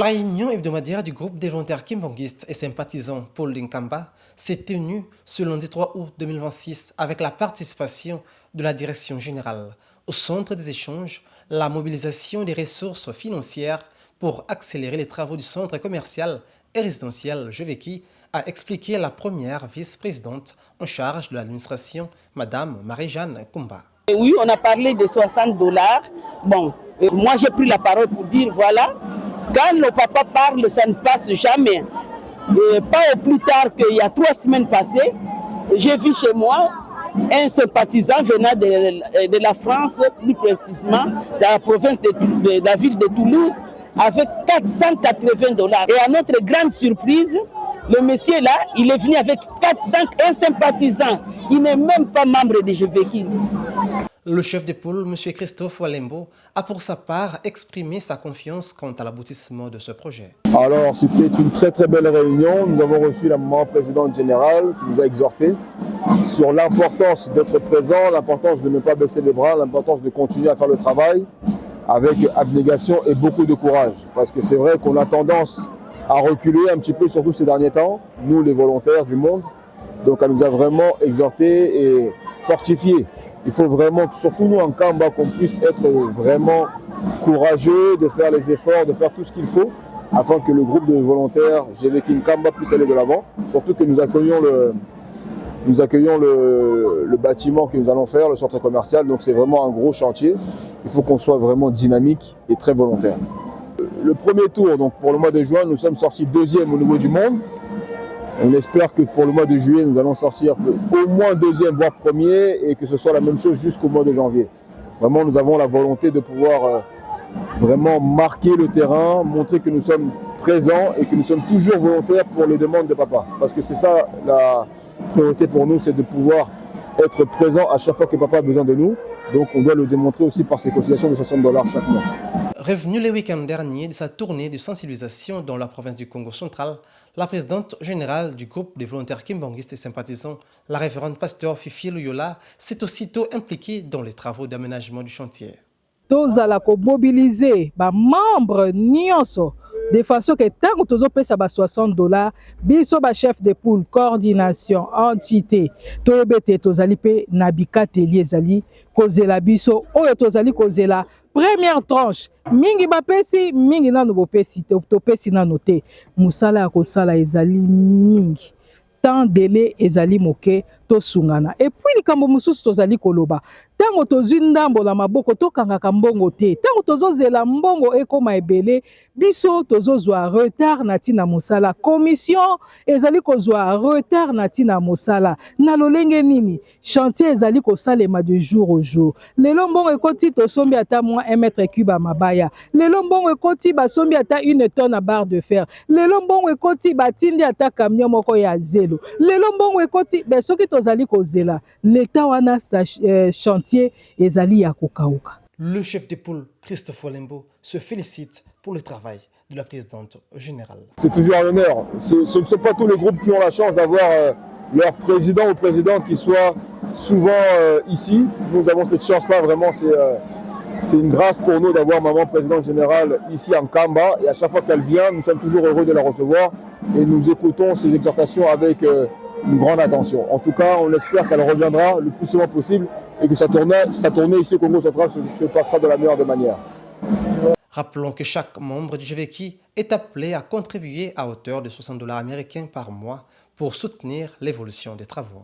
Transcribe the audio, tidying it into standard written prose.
La réunion hebdomadaire du groupe des volontaires kimbonguistes et sympathisants Paul Linkamba s'est tenue ce lundi 3 août 2026 avec la participation de la direction générale. Au centre des échanges, la mobilisation des ressources financières pour accélérer les travaux du centre commercial et résidentiel Jeveki, a expliqué la première vice-présidente en charge de l'administration, Madame Marie-Jeanne Kumba. Oui, on a parlé de $60. Bon, moi j'ai pris la parole pour dire voilà, quand nos papas parlent, ça ne passe jamais. Et pas au plus tard qu'il y a 3 semaines passées, j'ai vu chez moi un sympathisant venant de la France, plus précisément de la province de la ville de Toulouse, avec $480. Et à notre grande surprise, le monsieur là, il est venu avec un sympathisant qui n'est même pas membre de Jeveki. Le chef de poule, M. Christophe Walembo, a pour sa part exprimé sa confiance quant à l'aboutissement de ce projet. Alors, c'était une très belle réunion. Nous avons reçu la maman présidente générale qui nous a exhorté sur l'importance d'être présent, l'importance de ne pas baisser les bras, l'importance de continuer à faire le travail avec abnégation et beaucoup de courage. Parce que c'est vrai qu'on a tendance à reculer un petit peu, surtout ces derniers temps, nous les volontaires du monde. Donc elle nous a vraiment exhortés et fortifiés. Il faut vraiment, surtout nous en Kamba, qu'on puisse être vraiment courageux, de faire les efforts, de faire tout ce qu'il faut afin que le groupe de volontaires Jeveki Kamba puisse aller de l'avant. Surtout que nous accueillons le bâtiment que nous allons faire, le centre commercial. Donc c'est vraiment un gros chantier. Il faut qu'on soit vraiment dynamique et très volontaire. Le premier tour, donc pour le mois de juin, nous sommes sortis 2e au niveau du monde. On espère que pour le mois de juillet, nous allons sortir au moins 2e, voire 1er, et que ce soit la même chose jusqu'au mois de janvier. Vraiment, nous avons la volonté de pouvoir vraiment marquer le terrain, montrer que nous sommes présents et que nous sommes toujours volontaires pour les demandes de papa. Parce que c'est ça la priorité pour nous, c'est de pouvoir être présent à chaque fois que papa a besoin de nous. Donc on doit le démontrer aussi par ses cotisations de $60 chaque mois. Revenue le week-end dernier de sa tournée de sensibilisation dans la province du Congo central, la présidente générale du groupe des volontaires kimbonguistes et sympathisants, la révérende pasteur Fifi Luyola, s'est aussitôt impliquée dans les travaux d'aménagement du chantier. Tozala ko mobiliser ba membre nyonso de façon que tant que tozo pesa ba $60, biso ba chef de poule, coordination, entité, toyebete tozali pe na bikateli ezali kozela biso oyo tozali kozela première tranche mingi bapesi mingi nanu bopesi topesi nanu te musala ya kosala ezali mingi tant délai ezali moke tosungana et puis likambo mususu tozali koloba tango tozwi ndambo na maboko tokangaka mbongo te tango tozozela mbongo ekoma ebele biso tozozwa retard na ntina mosala commission ezali kozwa retard na ntina mosala na lolenge nini chantier ezali kosalema de jour au jour lelo mbongo ekoti tosombi ata mwa 1 mètre cube ya mabaya lelo mbongo ekoti basombi ata 1 tonne à barre de fer lelo mbongo ekoti batindi ata camion moko ya zelo lelo mbongo ekoti soki tozali kozela l'état wana chantier ezali ya kokauka. Le chef de poule Christophe Walembo se félicite pour le travail de la présidente générale. C'est toujours un honneur. Ce ne sont pas tous les groupes qui ont la chance d'avoir leur président ou présidente qui soit souvent ici. Nous avons cette chance-là, vraiment, c'est une grâce pour nous d'avoir maman présidente générale ici en Kamba. Et à chaque fois qu'elle vient, nous sommes toujours heureux de la recevoir et nous écoutons ses exhortations avec une grande attention. En tout cas, on espère qu'elle reviendra le plus souvent possible et que sa tournée ici au Congo central se passera de la meilleure des manières. Rappelons que chaque membre du Jeveki est appelé à contribuer à hauteur de $60 américains par mois pour soutenir l'évolution des travaux.